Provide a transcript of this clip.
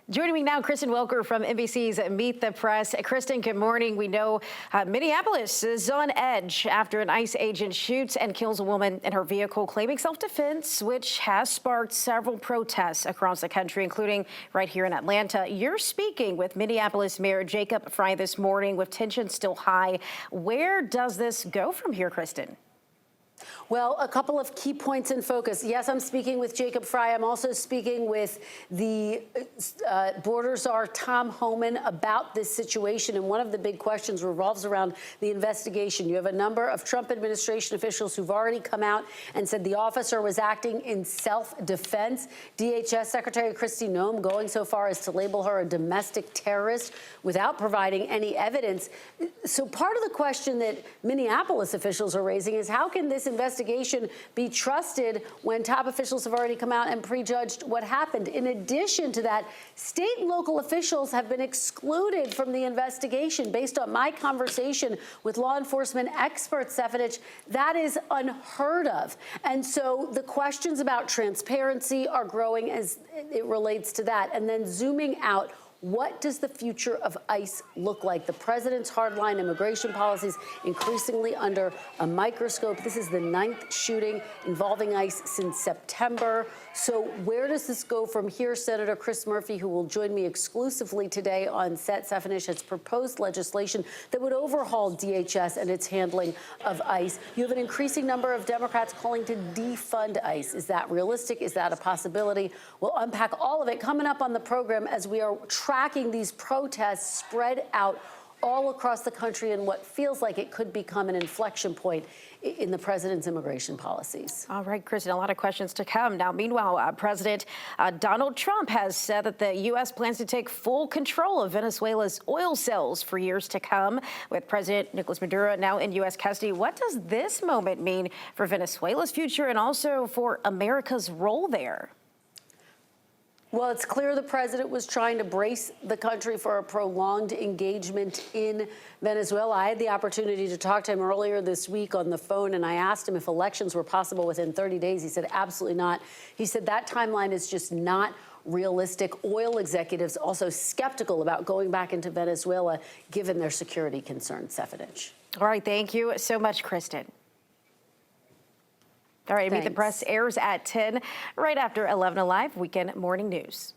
Joining me now, Kristen Welker from NBC's Meet the Press. Kristen, good morning. We know Minneapolis is on edge after an ICE agent shoots and kills a woman in her vehicle claiming self-defense, which has sparked several protests across the country, including right here in Atlanta. You're speaking with Minneapolis Mayor Jacob Frey this morning with tension still high. Where does this go from here, Kristen? Well, a couple of key points in focus. Yes, I'm speaking with Jacob Frey. I'm also speaking with the border czar, Tom Homan, about this situation. And one of the big questions revolves around the investigation. You have a number of Trump administration officials who've already come out and said the officer was acting in self-defense. DHS Secretary Kristen going so far as to label her a domestic terrorist without providing any evidence. So part of the question that Minneapolis officials are raising is how can this investigation be trusted when top officials have already come out and prejudged what happened? In addition to that, state and local officials have been excluded from the investigation. Based on my conversation with law enforcement experts, Stefanich, that is unheard of. And so the questions about transparency are growing as it relates to that. And then zooming out, what does the future of ICE look like? The president's hardline immigration policies increasingly under a microscope. This is the 9th shooting involving ICE since September. So where does this go from here? Senator Chris Murphy, who will join me exclusively today on set, Stefanich, has proposed legislation that would overhaul DHS and its handling of ICE. You have an increasing number of Democrats calling to defund ICE. Is that realistic? Is that a possibility? We'll unpack all of it coming up on the program as we are tracking these protests spread out all across the country in what feels like it could become an inflection point in the president's immigration policies. All right, Kristen, a lot of questions to come. Now, meanwhile, President Donald Trump has said that the U.S. plans to take full control of Venezuela's oil sales for years to come. With President Nicolas Maduro now in U.S. custody, what does this moment mean for Venezuela's future and also for America's role there? Well, it's clear the president was trying to brace the country for a prolonged engagement in Venezuela. I had the opportunity to talk to him earlier this week on the phone, and I asked him if elections were possible within 30 days. He said absolutely not. He said that timeline is just not realistic. Oil executives also skeptical about going back into Venezuela given their security concerns. Stefanich. All right, thank you so much, Kristen. All right, Meet the Press airs at 10, right after 11 Alive Weekend Morning News.